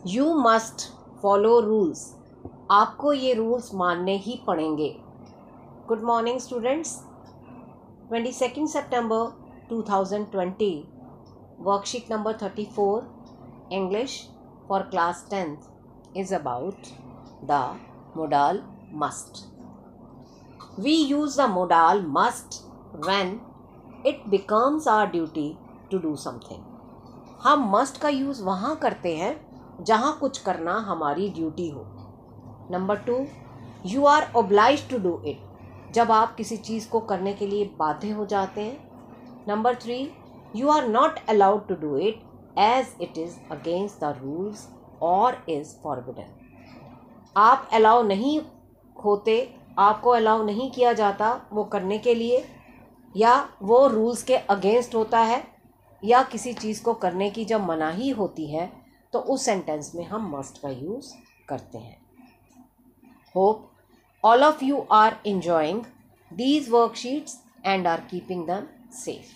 You must follow rules, आपको ये rules मानने ही पड़ेंगे। Good morning students. 22 September 2020, worksheet number 34, English for class 10th is about the modal must. We use the modal must when it becomes our duty to do something. हम must का use वहाँ करते हैं जहाँ कुछ करना हमारी ड्यूटी हो। Number 2, you are obliged to do it, जब आप किसी चीज़ को करने के लिए बाध्य हो जाते हैं। Number 3, you are not allowed to do it as it is against the rules or is forbidden. आप अलाउ नहीं होते, आपको अलाउ नहीं किया जाता वो करने के लिए, या वो रूल्स के अगेंस्ट होता है, या किसी चीज़ को करने की जब मनाही होती है तो उस सेंटेंस में हम मस्ट का यूज़ करते हैं। Hope all of you are enjoying these worksheets and are keeping them safe.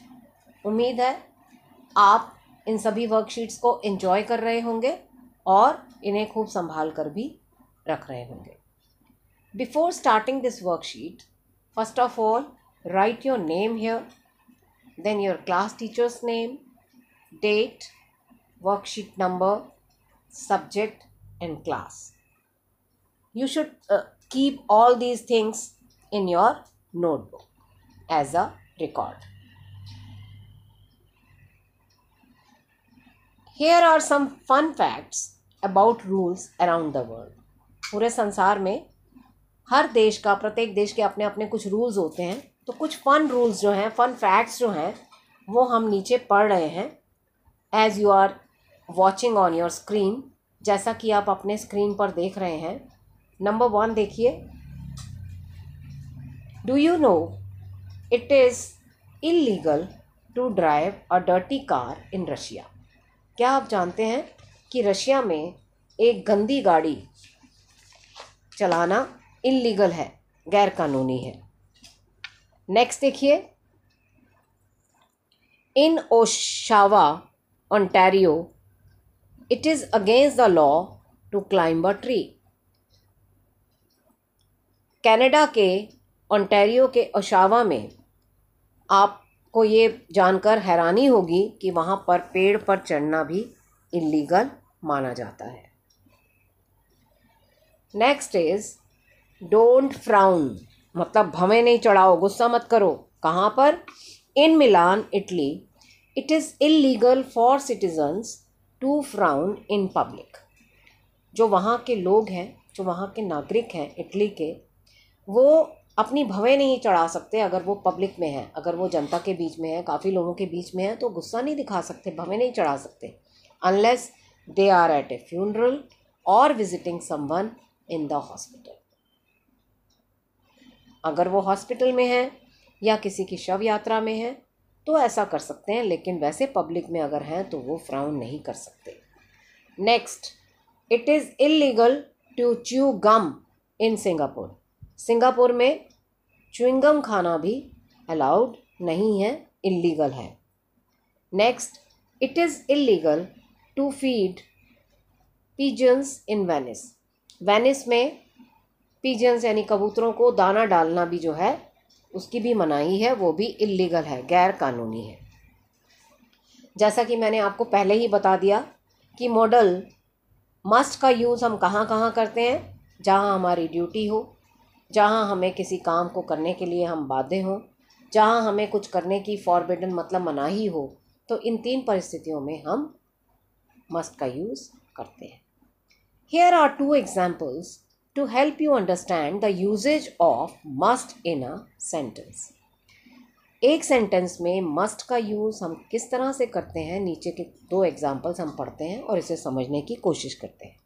उम्मीद है आप इन सभी वर्कशीट्स को एंजॉय कर रहे होंगे और इन्हें खूब संभाल कर भी रख रहे होंगे। Before starting this worksheet, first of all write your name here, then your class teacher's name, date, worksheet number, subject and class. You should keep all these things in your notebook as a record. Here are some fun facts about rules around the world. पूरे संसार में हर देश का, प्रत्येक देश के अपने अपने कुछ रूल्स होते हैं, तो कुछ फन रूल्स जो हैं, फन फैक्ट्स जो हैं, वो हम नीचे पढ़ रहे हैं as you are watching on your screen, जैसा कि आप अपने स्क्रीन पर देख रहे हैं। नंबर 1 देखिए, do you know it is illegal to drive a dirty car in Russia. क्या आप जानते हैं कि रशिया में एक गंदी गाड़ी चलाना इलीगल है, गैर कानूनी है। नेक्स्ट देखिए, in Oshawa Ontario it is against the law to climb a tree. Canada के ओंटारियो के ओशावा में आपको ये जानकर हैरानी होगी कि वहाँ पर पेड़ पर चढ़ना भी इलीगल माना जाता है। नेक्स्ट इज डोंट फ्राउन, मतलब भवें नहीं चढ़ाओ, गुस्सा मत करो। कहाँ पर? In Milan Italy it is illegal for citizens to frown in public. जो वहाँ के लोग हैं, जो वहाँ के नागरिक हैं इटली के, वो अपनी भवें नहीं चढ़ा सकते अगर वो पब्लिक में है, अगर वो जनता के बीच में है, काफ़ी लोगों के बीच में है, तो गुस्सा नहीं दिखा सकते, भवें नहीं चढ़ा सकते, unless they are at a funeral और visiting someone in the hospital. अगर वो हॉस्पिटल में है या किसी की शव यात्रा में है तो ऐसा कर सकते हैं, लेकिन वैसे पब्लिक में अगर हैं तो वो फ्राउन नहीं कर सकते। Next, it is illegal to chew gum in Singapore. Singapore में च्युइंगम खाना भी अलाउड नहीं है, इलीगल है। Next, it is illegal to feed pigeons in Venice. Venice में पिजन्स यानी कबूतरों को दाना डालना भी जो है उसकी भी मनाही है, वो भी इलीगल है, गैर कानूनी है। जैसा कि मैंने आपको पहले ही बता दिया कि मॉडल मस्ट का यूज़ हम कहाँ कहाँ करते हैं, जहाँ हमारी ड्यूटी हो, जहाँ हमें किसी काम को करने के लिए हम बाध्य हों, जहाँ हमें कुछ करने की फॉरबिडन मतलब मनाही हो, तो इन 3 परिस्थितियों में हम मस्ट का यूज़ करते हैं। Here are 2 examples to help you understand the usage of must in a sentence. एक सेंटेंस में मस्ट का यूज़ हम किस तरह से करते हैं, नीचे के 2 एग्जाम्पल्स हम पढ़ते हैं और इसे समझने की कोशिश करते हैं।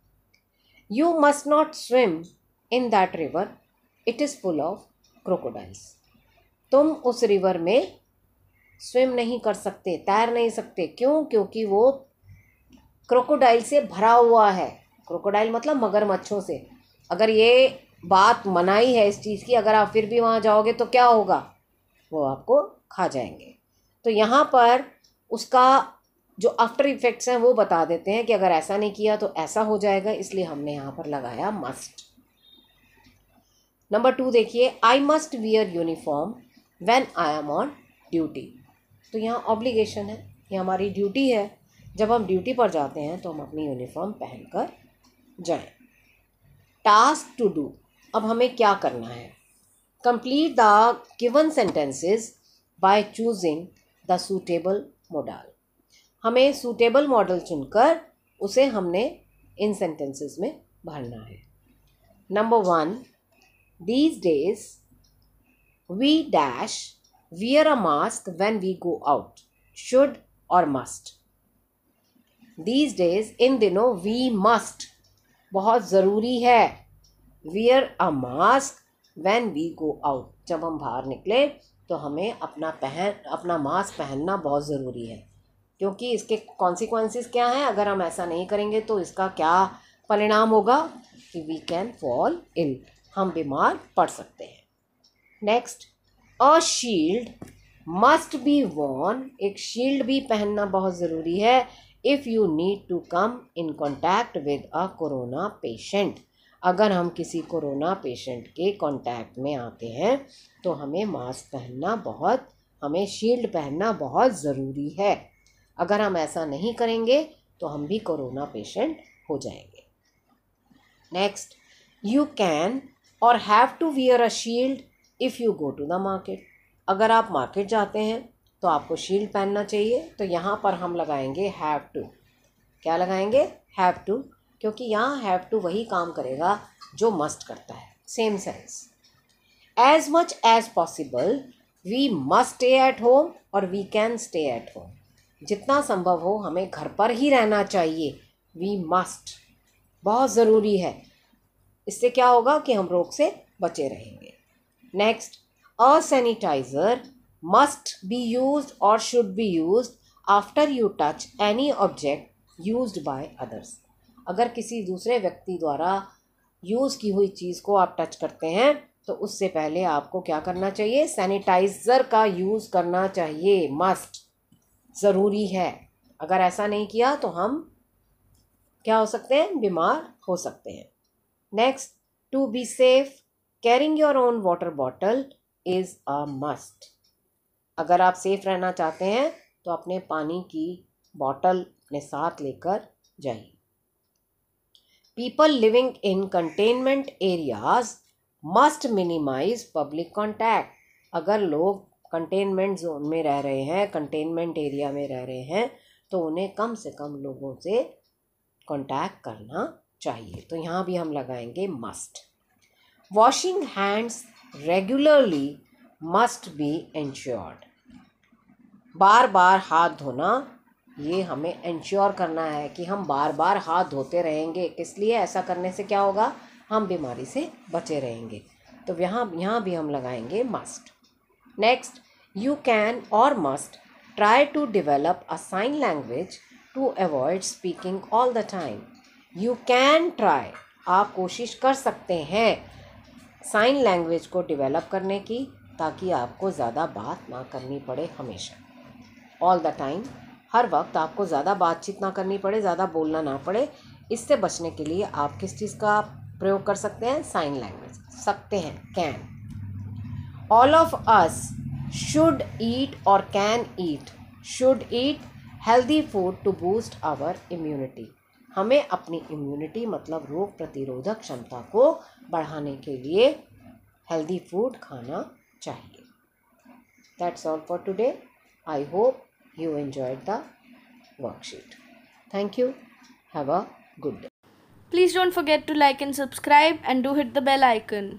You must not swim in that river, it is full of crocodiles. तुम उस रिवर में स्विम नहीं कर सकते, तैर नहीं सकते। क्यों? क्योंकि वो क्रोकोडाइल से भरा हुआ है। क्रोकोडाइल मतलब मगरमच्छों से। अगर ये बात मनाही है इस चीज़ की, अगर आप फिर भी वहाँ जाओगे तो क्या होगा? वो आपको खा जाएंगे। तो यहाँ पर उसका जो आफ्टर इफेक्ट्स हैं वो बता देते हैं कि अगर ऐसा नहीं किया तो ऐसा हो जाएगा, इसलिए हमने यहाँ पर लगाया मस्ट। नंबर 2 देखिए, I must wear uniform when I am on duty. तो यहाँ ऑब्लिगेशन है, ये हमारी ड्यूटी है, जब हम ड्यूटी पर जाते हैं तो हम अपनी यूनिफॉर्म पहनकर जाएं। टास्क टू डू, अब हमें क्या करना है? Complete the given sentences by choosing the suitable model. हमें सूटेबल मॉडल चुनकर उसे हमने इन सेंटेंसेस में भरना है। Number 1, these days we dash wear a mask when we go out, should और must। these days, इन दिनों, we must, बहुत ज़रूरी है, wear a mask when we go out, जब हम बाहर निकले तो हमें अपना मास्क पहनना बहुत ज़रूरी है, क्योंकि इसके कॉन्सिक्वेंसेस क्या हैं? अगर हम ऐसा नहीं करेंगे तो इसका क्या परिणाम होगा कि वी कैन फॉल इल, हम बीमार पड़ सकते हैं। Next, a shield must be worn, एक शील्ड भी पहनना बहुत ज़रूरी है। If you need to come in contact with a corona patient, अगर हम किसी कोरोना पेशेंट के कॉन्टैक्ट में आते हैं तो हमें मास्क पहनना हमें शील्ड पहनना बहुत ज़रूरी है। अगर हम ऐसा नहीं करेंगे तो हम भी कोरोना पेशेंट हो जाएंगे। Next, you can or have to wear a shield if you go to the market, अगर आप मार्केट जाते हैं तो आपको शील्ड पहनना चाहिए। तो यहाँ पर हम लगाएंगे हैव टू। क्या लगाएंगे? हैव टू, क्योंकि यहाँ हैव टू वही काम करेगा जो मस्ट करता है, same sense. As much as possible we must stay at home और we can stay at home, जितना संभव हो हमें घर पर ही रहना चाहिए। वी मस्ट बहुत ज़रूरी है, इससे क्या होगा कि हम रोग से बचे रहेंगे। Next, a sanitizer must be used और should be used after you touch any object used by others, अगर किसी दूसरे व्यक्ति द्वारा यूज़ की हुई चीज़ को आप टच करते हैं तो उससे पहले आपको क्या करना चाहिए? सैनिटाइज़र का यूज़ करना चाहिए, मस्ट, ज़रूरी है। अगर ऐसा नहीं किया तो हम क्या हो सकते हैं? बीमार हो सकते हैं। Next, to be safe carrying your own water bottle is a must, अगर आप सेफ रहना चाहते हैं तो अपने पानी की बॉटल अपने साथ लेकर जाइए। People living in containment areas must minimize public contact, अगर लोग कंटेनमेंट जोन में रह रहे हैं, कंटेनमेंट एरिया में रह रहे हैं, तो उन्हें कम से कम लोगों से कॉन्टैक्ट करना चाहिए। तो यहाँ भी हम लगाएंगे must. Washing hands regularly must be ensured, बार बार हाथ धोना, ये हमें इंश्योर करना है कि हम बार बार हाथ धोते रहेंगे। किस लिए? ऐसा करने से क्या होगा? हम बीमारी से बचे रहेंगे। तो यहाँ भी हम लगाएंगे मस्ट। नेक्स्ट, यू कैन और must try to develop a sign language to avoid speaking all the time. You can try, आप कोशिश कर सकते हैं साइन लैंग्वेज को डेवलप करने की, ताकि आपको ज़्यादा बात ना करनी पड़े हमेशा, ऑल द टाइम, हर वक्त आपको ज़्यादा बातचीत ना करनी पड़े, ज़्यादा बोलना ना पड़े। इससे बचने के लिए आप किस चीज़ का प्रयोग कर सकते हैं? साइन लैंग्वेज सकते हैं, can. All of us should eat और can eat, should eat healthy food to boost our immunity, हमें अपनी इम्यूनिटी मतलब रोग प्रतिरोधक क्षमता को बढ़ाने के लिए हेल्दी फूड खाना चाहिए। That's all for today. I hope you enjoyed the worksheet. Thank you. Have a good day. Please don't forget to like and subscribe and do hit the bell icon.